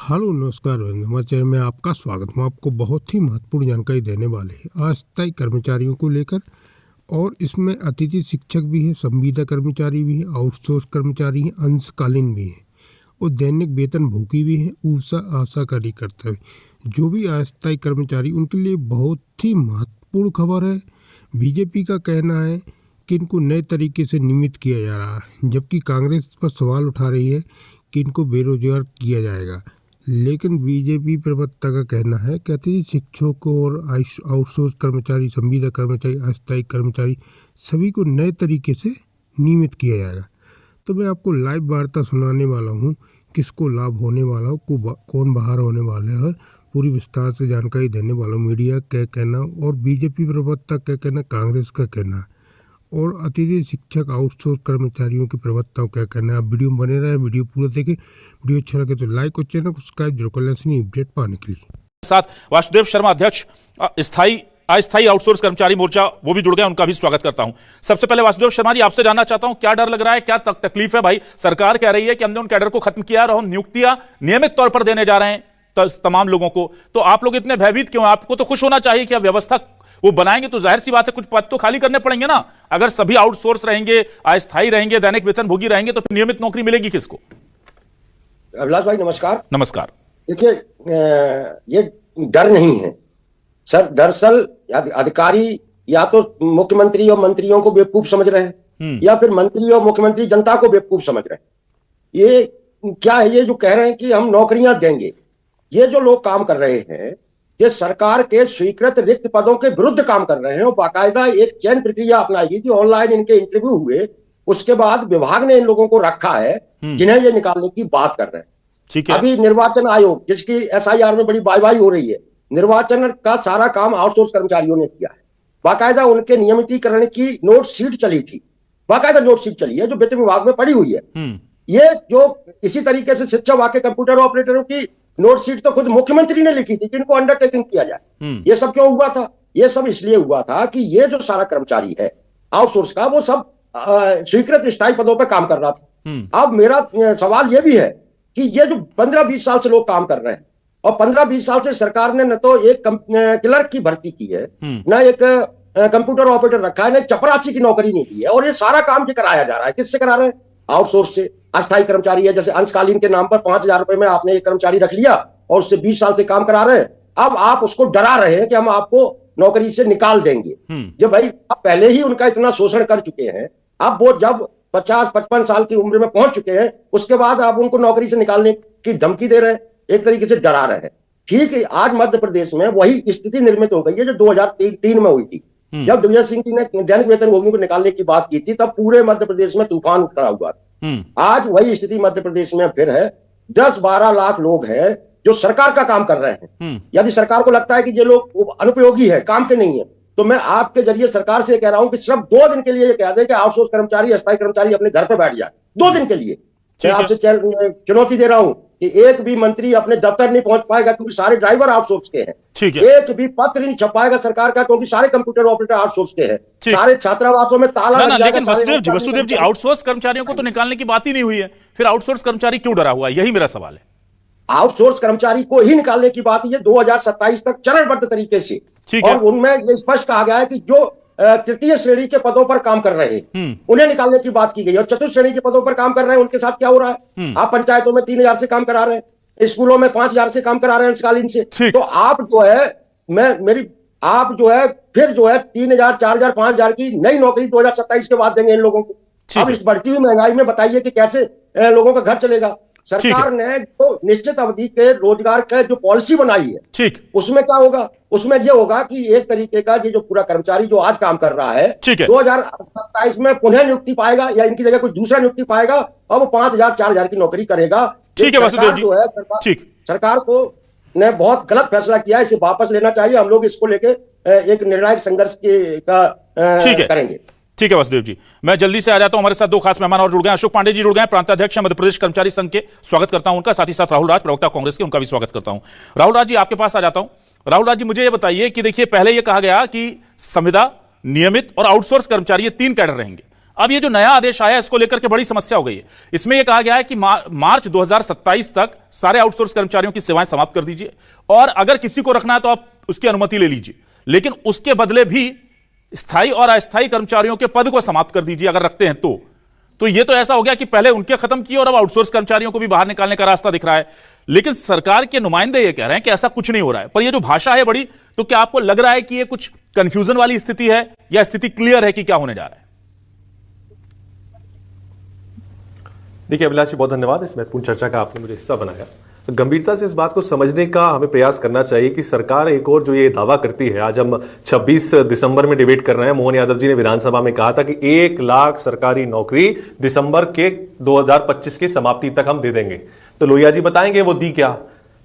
Hello नमस्कार हमारे channel में आपका स्वागत। हम आपको बहुत ही महत्वपूर्ण जानकारी देने वाले हैं अस्थायी कर्मचारियों को लेकर। और इसमें अतिथि शिक्षक भी हैं, संविदा कर्मचारी भी हैं, आउटसोर्स कर्मचारी हैं, अंशकालीन भी हैं और दैनिक वेतन भोगी भी हैं, ऊषा आशा कार्यकर्ता भी। जो भी अस्थायी कर्मचारी उनके लिए बहुत ही महत्वपूर्ण खबर है। बीजेपी का कहना है कि इनको नए तरीके से नियमित किया जा रहा है, जबकि कांग्रेस पर सवाल उठा रही है कि इनको बेरोजगार किया जाएगा। लेकिन बीजेपी प्रवक्ता का कहना है कि अतिथि शिक्षकों और आउटसोर्स कर्मचारी, संविदा कर्मचारी, अस्थायी कर्मचारी सभी को नए तरीके से नियमित किया जाएगा। तो मैं आपको लाइव वार्ता सुनाने वाला हूँ, किसको लाभ होने वाला हो, कौन बाहर होने वाले हैं, पूरी विस्तार से जानकारी देने वाला हूँ। मीडिया क्या कहना और बीजेपी प्रवक्ता क्या कहना, कांग्रेस का कहना और अतिथि शिक्षक आउटसोर्स कर्मचारियों के प्रवक्ताओं क्या कहना है। आप वीडियो में बने रहे, वीडियो पूरा देखें। वीडियो अच्छा लगे तो लाइक और चैनल को सब्सक्राइब जरूर कर लें अपडेट पाने के लिए। साथ वासुदेव शर्मा अध्यक्ष अस्थायी आउटसोर्स कर्मचारी मोर्चा वो भी जुड़ गए, उनका भी स्वागत करता हूं। सबसे पहले वासुदेव शर्मा जी, आपसे जानना चाहता हूं क्या डर लग रहा है, क्या तकलीफ है? भाई सरकार कह रही है कि हमने उन कैडर को खत्म किया और हम नियुक्तियां नियमित तौर पर देने जा रहे हैं तमाम लोगों को, तो आप लोग इतने भयभीत क्यों? आपको तो खुश होना चाहिए कि व्यवस्था वो बनाएंगे तो जाहिर सी बात है कुछ पद तो खाली करने पड़ेंगे ना। अगर सभी आउटसोर्स रहेंगे, अस्थायी रहेंगे, दैनिक वेतन भोगी रहेंगे तो फिर नियमित नौकरी मिलेगी किसको? अभिलाष भाई नमस्कार। नमस्कार। देखिए, ये डर नहीं है सर। दरअसल अधिकारी या तो मुख्यमंत्री और मंत्रियों को बेवकूफ समझ रहे हैं या फिर मंत्री और मुख्यमंत्री जनता को बेवकूफ समझ रहे हैं। ये क्या है, ये जो कह रहे हैं कि हम नौकरियां देंगे, ये जो लोग काम कर रहे हैं ये सरकार के स्वीकृत रिक्त पदों के विरुद्ध काम कर रहे हैं और बाकायदा एक चयन प्रक्रिया अपनाई गई थी। ऑनलाइन इनके इंटरव्यू हुए, उसके बाद विभाग ने इन लोगों को रखा है जिन्हें ये निकालने की बात कर रहे हैं। ठीक है। अभी निर्वाचन आयोग जिसकी एसआईआर में बड़ी वाहवाही हो रही है, निर्वाचन का सारा काम आउटसोर्स कर्मचारियों ने किया है। बाकायदा उनके नियमितीकरण की नोट शीट चली थी, बाकायदा नोट शीट चली है जो वित्त विभाग में पड़ी हुई है। ये जो इसी तरीके से शिक्षा विभाग के कंप्यूटर ऑपरेटरों की नोट शीट तो खुद मुख्यमंत्री ने लिखी थी कि इनको अंडरटेकिंग किया जाए। ये सब क्यों हुआ था? ये सब इसलिए हुआ था कि ये जो सारा कर्मचारी है आउटसोर्स का, वो सब स्वीकृत स्थायी पदों पर काम कर रहा था। अब मेरा सवाल ये भी है कि ये जो 15-20 साल से लोग काम कर रहे हैं और 15-20 साल से सरकार ने न तो एक क्लर्क की भर्ती की है, न एक कंप्यूटर ऑपरेटर रखा है, न चपरासी की नौकरी नहीं दी है, और ये सारा काम जो कराया जा रहा है किससे करा रहे हैं? आउटसोर्स से। अस्थायी कर्मचारी है, जैसे अंशकालीन के नाम पर 5,000 रुपए में आपने एक कर्मचारी रख लिया और उससे 20 साल से काम करा रहे हैं। अब आप उसको डरा रहे हैं कि हम आपको नौकरी से निकाल देंगे। जब भाई आप पहले ही उनका इतना शोषण कर चुके हैं, अब वो जब 50-55 साल की उम्र में पहुंच चुके हैं, उसके बाद आप उनको नौकरी से निकालने की धमकी दे रहे हैं, एक तरीके से डरा रहे हैं। ठीक है, आज मध्य प्रदेश में वही स्थिति निर्मित हो गई है जो 2003 में हुई थी। जब दिग्विजय सिंह जी ने दैनिक वेतन भोगियों को निकालने की बात की थी, तब पूरे मध्य प्रदेश में तूफान खड़ा हुआ था। आज वही स्थिति मध्य प्रदेश में फिर है। 10-12 लाख लोग हैं जो सरकार का काम कर रहे हैं। यदि सरकार को लगता है कि ये लोग अनुपयोगी है, काम के नहीं है, तो मैं आपके जरिए सरकार से कह रहा हूं कि सिर्फ 2 दिन के लिए ये कह दें कि आउटसोर्स कर्मचारी, अस्थायी कर्मचारी अपने घर पर बैठ जाए 2 दिन के लिए। मैं आपसे चुनौती दे रहा हूं कि एक भी मंत्री अपने दफ्तर नहीं पहुंच पाएगा क्योंकि सारे ड्राइवर आउटसोर्स के हैं। एक भी पत्र नहीं छप पाएगा सरकार का क्योंकि सारे कंप्यूटर ऑपरेटर आउटसोर्स के हैं। सारे छात्रावासों में ताला लग जाएगा। लेकिन वसुदेव जी, आउटसोर्स कर्मचारियों को तो निकालने की बात ही नहीं हुई है, फिर आउटसोर्स कर्मचारी क्यों डरा हुआ है? यही मेरा सवाल है। आउटसोर्स कर्मचारी को ही निकालने की बात है 2027 तक चरणबद्ध तरीके से, और उनमें ये स्पष्ट कहा गया है कि जो तृतीय श्रेणी के पदों पर काम कर रहे हैं उन्हें निकालने की बात की गई। और चतुर्थ श्रेणी के पदों पर काम कर रहे हैं उनके साथ क्या हो रहा है? आप पंचायतों में 3,000 से काम करा रहे हैं, स्कूलों में 5,000 से काम करा रहे हैं अंशकालीन से। तो आप जो है आप जो है फिर जो है 3,000, 4,000, 5,000 की नई नौकरी 2027 के बाद देंगे इन लोगों को। अब इस बढ़ती हुई महंगाई में बताइए कि कैसे लोगों का घर चलेगा? सरकार ने जो निश्चित अवधि के रोजगार का जो पॉलिसी बनाई है, ठीक, उसमें क्या होगा? उसमें यह होगा कि एक तरीके का ये जो पूरा कर्मचारी जो आज काम कर रहा है 2027 में पुनः नियुक्ति पाएगा या इनकी जगह कुछ दूसरा नियुक्ति पाएगा और वो 5,000, 4,000 की नौकरी करेगा। ठीक है वसुदेव जी, जो है सरकार को ने बहुत गलत फैसला किया है, इसे वापस लेना चाहिए। हम लोग इसको लेके एक निर्णायक संघर्ष करेंगे। ठीक है वसुदेव जी, मैं जल्दी से आ जाता हूं। हमारे साथ 2 खास मेहमान और जुड़ गए। अशोक पांडे जी जुड़ गए, प्रांताध्यक्ष मध्य प्रदेश कर्मचारी संघ के, स्वागत करता हूं उनका। साथ ही साथ राहुल राज, प्रवक्ता कांग्रेस के, उनका भी स्वागत करता हूं। राहुल राज जी, आपके पास आ जाता हूं। राहुल राज जी, मुझे यह बताइए कि देखिए, पहले यह कहा गया कि संविदा, नियमित और आउटसोर्स कर्मचारी, ये 3 कैडर रहेंगे। अब ये जो नया आदेश आया इसको लेकर के बड़ी समस्या हो गई है। इसमें यह कहा गया है कि मार्च 2027 तक सारे आउटसोर्स कर्मचारियों की सेवाएं समाप्त कर दीजिए, और अगर किसी को रखना है तो आप उसकी अनुमति ले लीजिए, लेकिन उसके बदले भी स्थायी और अस्थायी कर्मचारियों के पद को समाप्त कर दीजिए अगर रखते हैं तो ये तो ऐसा हो गया कि पहले उनके खत्म किए और अब आउटसोर्स कर्मचारियों को भी बाहर निकालने का रास्ता दिख रहा है। लेकिन सरकार के नुमाइंदे ये कह रहे हैं कि ऐसा कुछ नहीं हो रहा है। पर ये जो भाषा है बड़ी, तो क्या आपको लग रहा है कि ये कुछ कंफ्यूजन वाली स्थिति है या स्थिति क्लियर है कि क्या होने जा रहा है? देखिए अभिलाष जी, बहुत धन्यवाद इस महत्वपूर्ण चर्चा का आपने मुझे हिस्सा बनाया। तो गंभीरता से इस बात को समझने का हमें प्रयास करना चाहिए कि सरकार एक और जो ये दावा करती है, आज हम 26 दिसंबर में डिबेट कर रहे हैं। मोहन यादव जी ने विधानसभा में कहा था कि 1 लाख सरकारी नौकरी दिसंबर के 2025 की समाप्ति तक हम दे देंगे। तो लोहिया जी बताएंगे वो दी क्या?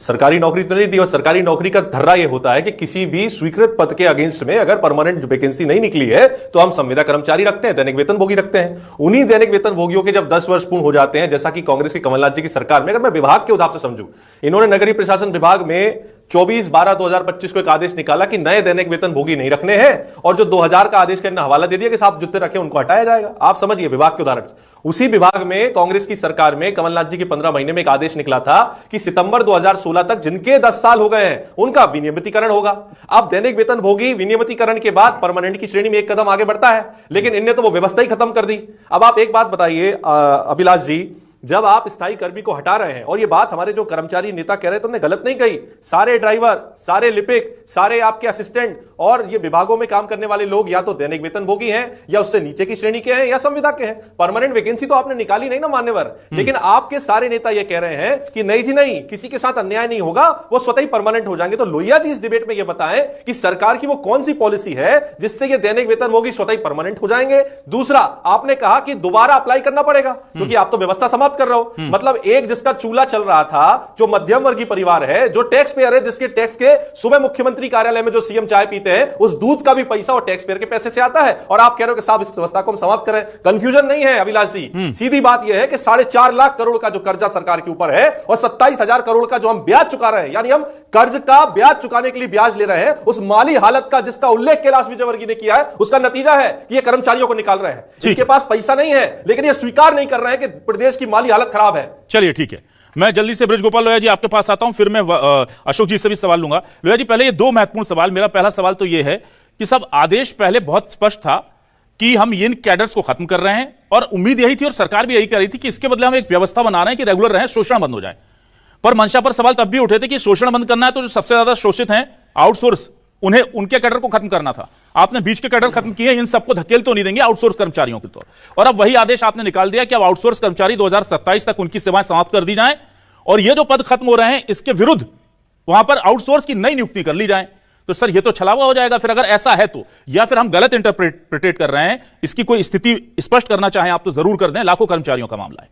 सरकारी नौकरी तो नहीं दी। और सरकारी नौकरी का धर्रा यह होता है कि किसी भी स्वीकृत पद के अगेंस्ट में अगर परमानेंट वैकेंसी नहीं निकली है तो हम संविदा कर्मचारी रखते हैं, दैनिक वेतन भोगी रखते हैं। उन्हीं दैनिक वेतन भोगियों के जब 10 वर्ष पूर्ण हो जाते हैं, जैसा कि कांग्रेस की कमलनाथ जी की सरकार में, अगर मैं विभाग के उदाहरण से समझूं, इन्होंने नगरीय प्रशासन विभाग में 24/12/2025 को एक आदेश निकाला कि नए दैनिक वेतन भोगी नहीं रखने हैं, और जो 2000 का आदेश का हवाला दे दिया कि साहब जितने रखे उनको हटाया जाएगा। आप समझिए विभाग के उदाहरण से। उसी विभाग में कांग्रेस की सरकार में कमलनाथ जी के 15 महीने में एक आदेश निकला था कि सितंबर 2016 तक जिनके 10 साल हो गए हैं उनका विनियमितीकरण होगा। अब दैनिक वेतन भोगी विनियमितीकरण के बाद परमानेंट की श्रेणी में एक कदम आगे बढ़ता है, लेकिन इनने तो वो व्यवस्था ही खत्म कर दी। अब आप एक बात बताइए अभिलाष जी, जब आप स्थायी कर्मी को हटा रहे हैं, और ये बात हमारे जो कर्मचारी नेता कह रहे हैं तुमने गलत नहीं कही, सारे ड्राइवर, सारे लिपिक, सारे आपके असिस्टेंट और ये विभागों में काम करने वाले लोग या तो दैनिक वेतन भोगी हैं या उससे नीचे की श्रेणी के हैं या संविदा के हैं। परमानेंट वैकेंसी तो आपने निकाली नहीं ना मान्यवर, लेकिन आपके सारे नेता ये कह रहे हैं कि नहीं जी नहीं, किसी के साथ अन्याय नहीं होगा, वो स्वतः ही परमानेंट हो जाएंगे। तो लोहिया जी इस डिबेट में ये बताएं कि सरकार की वो कौन सी पॉलिसी है जिससे ये दैनिक वेतन भोगी स्वतः ही परमानेंट हो जाएंगे। दूसरा, आपने कहा कि दोबारा अप्लाई करना पड़ेगा क्योंकि आप तो व्यवस्था समाप्त कर रहे हो। मतलब एक जिसका चूल्हा चल रहा था, जो मध्यम वर्गीय परिवार है, जो टैक्स पेयर है, जिसके टैक्स के सुबह मुख्यमंत्री कार्यालय में जो सीएम चाय पीते हैं, उस दूध का भी पैसा और टैक्स पेयर के पैसे से आता है, और आप कह रहे हो कि साहब इस व्यवस्था को हम समाप्त करें। कंफ्यूजन नहीं है अभिलाष जी, सीधी बात यह है कि 4.5 लाख करोड़ का जो कर्जा सरकार के ऊपर है और 27,000 करोड़ का जो हम ब्याज चुका रहे हैं, यानी हम कर्ज का ब्याज चुकाने के लिए ब्याज ले रहे हैं, उस माली हालत का जिसका उल्लेख कैलाश विजयवर्गीय ने किया है, उसका नतीजा है कि ये कर्मचारियों को निकाल रहे हैं। इनके पास पैसा नहीं है, लेकिन ये स्वीकार नहीं कर रहे हैं कि प्रदेश की माली हालत खराब है। चलिए ठीक है, मैं जल्दी से ब्रजगोपाल लोहिया जी आपके पास आता हूं, फिर मैं अशोक जी से भी सवाल लूंगा। लोहिया जी, पहले ये 2 महत्वपूर्ण सवाल। मेरा पहला सवाल तो ये है कि सब आदेश पहले बहुत स्पष्ट था कि हम इन कैडर्स को खत्म कर रहे हैं, और उम्मीद यही थी और सरकार भी यही कह रही थी कि इसके बदले हम एक व्यवस्था बना रहे हैं कि रेगुलर रहे, शोषण बंद हो जाए। पर मंशा पर सवाल तब भी उठे थे कि शोषण बंद करना है तो जो सबसे ज्यादा शोषित हैं आउटसोर्स, उन्हें उनके कैडर को खत्म करना था। आपने बीच के कैडर खत्म किए, इन सबको धकेल तो नहीं देंगे आउटसोर्स कर्मचारियों के तौर, और अब वही आदेश आपने निकाल दिया कि अब आउटसोर्स कर्मचारी 2027 तक उनकी सेवाएं समाप्त कर दी जाएं, और ये जो पद खत्म हो रहे हैं इसके विरुद्ध वहां पर आउटसोर्स की नई नियुक्ति कर ली जाए। तो सर ये तो छलावा हो जाएगा फिर अगर ऐसा है तो, या फिर हम गलत इंटरप्रेटेट कर रहे हैं? इसकी कोई स्थिति स्पष्ट करना चाहें आप तो जरूर कर दें, लाखों कर्मचारियों का मामला है।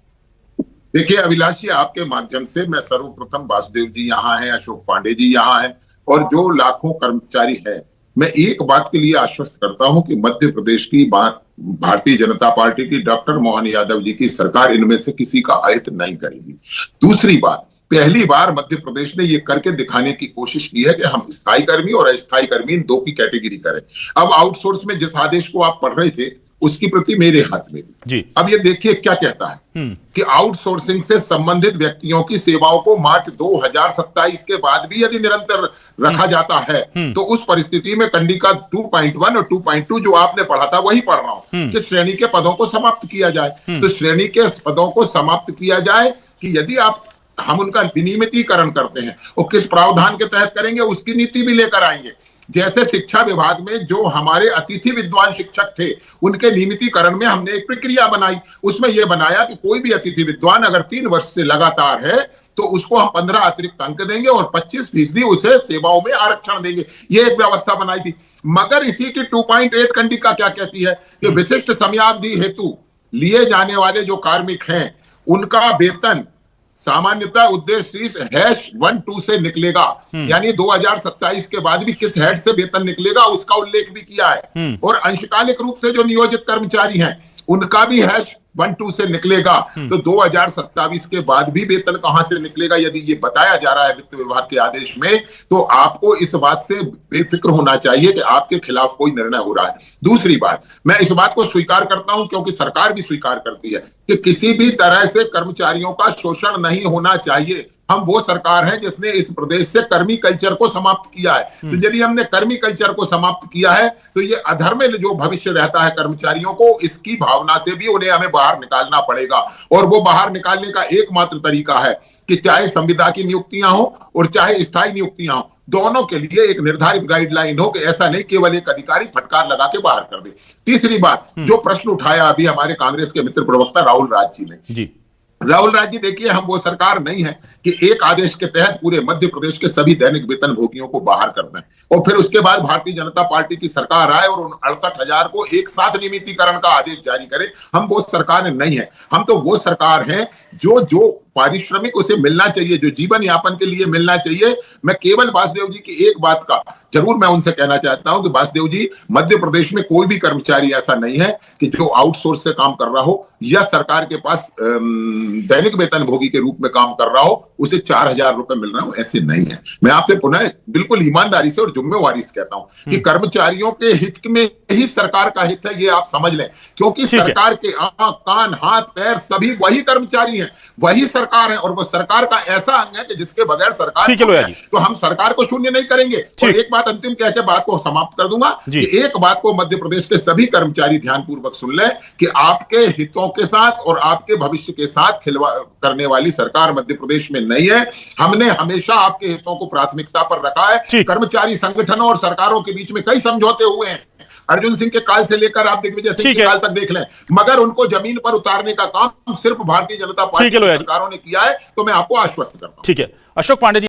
देखिए अभिलाष जी, आपके माध्यम से मैं सर्वप्रथम वासुदेव जी यहाँ हैं, अशोक पांडे जी यहाँ हैं, और जो लाखों कर्मचारी हैं, मैं एक बात के लिए आश्वस्त करता हूं कि मध्य प्रदेश की भारतीय जनता पार्टी की डॉक्टर मोहन यादव जी की सरकार इनमें से किसी का अहित नहीं करेगी। दूसरी बात, पहली बार मध्य प्रदेश ने ये करके दिखाने की कोशिश की है कि हम स्थायी कर्मी और अस्थायी कर्मी इन 2 की कैटेगरी करें। अब आउटसोर्स में जिस आदेश को आप पढ़ रहे थे उसकी प्रति मेरे हाथ में भी। अब ये देखिए क्या कहता है कि आउटसोर्सिंग से संबंधित व्यक्तियों की सेवाओं को मार्च 2027 के बाद भी यदि निरंतर रखा जाता है तो उस परिस्थिति में कंडिका 2.1 और 2.2 जो आपने पढ़ा था वही पढ़ रहा हूं कि श्रेणी के पदों को समाप्त किया जाए। तो श्रेणी के पदों को समाप्त किया जाए कि यदि हम उनका विनियमितीकरण करते हैं और किस प्रावधान के तहत करेंगे उसकी नीति भी लेकर आएंगे। जैसे शिक्षा विभाग में जो हमारे अतिथि विद्वान शिक्षक थे उनके नियमितीकरण में हमने एक प्रक्रिया बनाई, उसमें यह बनाया कि कोई भी अतिथि विद्वान अगर 3 वर्ष से लगातार है तो उसको हम 15 अतिरिक्त अंक देंगे और 25% उसे सेवाओं में आरक्षण देंगे। ये एक व्यवस्था बनाई थी। मगर इसी की 2.8 कंडिका क्या कहती है कि विशिष्ट समयावधि हेतु लिए जाने वाले जो कार्मिक हैं उनका वेतन सामान्यतः उद्देश्य #12 से निकलेगा, यानी 2027 के बाद भी किस हेड से वेतन निकलेगा उसका उल्लेख भी किया है। और अंशकालिक रूप से जो नियोजित कर्मचारी हैं उनका भी 1-2 से निकलेगा तो 2027 के बाद भी वेतन कहां से निकलेगा? यदि ये बताया जा रहा है वित्त विभाग के आदेश में, तो आपको इस बात से बेफिक्र होना चाहिए कि आपके खिलाफ कोई निर्णय हो रहा है। दूसरी बात, मैं इस बात को स्वीकार करता हूं, क्योंकि सरकार भी स्वीकार करती है कि किसी भी तरह से कर्मचारियों का शोषण नहीं होना चाहिए। हम वो सरकार है जिसने इस प्रदेश से कर्मी कल्चर को समाप्त किया है। तो यदि हमने कर्मी कल्चर को समाप्त किया है, तो ये अधर्म जो भविष्य रहता है कर्मचारियों को, इसकी भावना से भी उन्हें हमें बाहर निकालना पड़ेगा। और वो बाहर निकालने का एकमात्र तरीका है कि चाहे संविदा की नियुक्तियां हो और चाहे स्थायी नियुक्तियां हो, दोनों के लिए एक निर्धारित गाइडलाइन हो कि ऐसा नहीं केवल एक अधिकारी फटकार लगा के बाहर कर दे। तीसरी बात, जो प्रश्न उठाया अभी हमारे कांग्रेस के मित्र प्रवक्ता राहुल राज जी ने, जी राहुल राज जी, देखिए, हम वो सरकार नहीं है कि एक आदेश के तहत पूरे मध्य प्रदेश के सभी दैनिक वेतन भोगियों को बाहर कर दें और फिर उसके बाद भारतीय जनता पार्टी की सरकार आए और उन 68,000 को एक साथ नियमितीकरण का आदेश जारी करे। हम वो सरकार नहीं है। हम तो वो सरकार है जो पारिश्रमिक उसे मिलना चाहिए, जो जीवन यापन के लिए मिलना चाहिए। मैं केवल वासुदेव जी की एक बात का जरूर मैं उनसे कहना चाहता हूं कि वासुदेव जी, मध्य प्रदेश में कोई भी कर्मचारी ऐसा नहीं है कि जो आउटसोर्स से काम कर रहा हो या सरकार के पास दैनिक वेतन भोगी के रूप में काम कर रहा हो, उसे 4,000 रुपए मिल रहा हो, ऐसे नहीं है। मैं आपसे पुनः बिल्कुल ईमानदारी से और जिम्मेवारी से कहता हूं कि कर्मचारियों के हित में ही सरकार का हित है, ये आप समझ लें, क्योंकि सरकार के आंख, कान, हाथ, पैर सभी वही कर्मचारी हैं, वही सरकार है, और वो सरकार का ऐसा अंग है कि जिसके बगैर सरकार है। तो हम सरकार को शून्य नहीं करेंगे। और एक बात अंतिम कह के बात को समाप्त कर दूंगा कि एक बात को मध्य प्रदेश के सभी कर्मचारी ध्यानपूर्वक सुन लें कि आपके हितों के साथ और आपके भविष्य के साथ खिलवाड़ करने वाली सरकार मध्य प्रदेश में नहीं है। हमने हमेशा आपके हितों को प्राथमिकता पर रखा है। कर्मचारी संगठनों और सरकारों के बीच में कई समझौते हुए हैं, अर्जुन सिंह के काल से लेकर आप दिग्विजय सिंह के काल तक देख लें, मगर उनको जमीन पर उतारने का काम सिर्फ भारतीय जनता पार्टी की सरकारों ने किया है। तो मैं आपको आश्वस्त करता हूं। ठीक है, अशोक पांडे जी।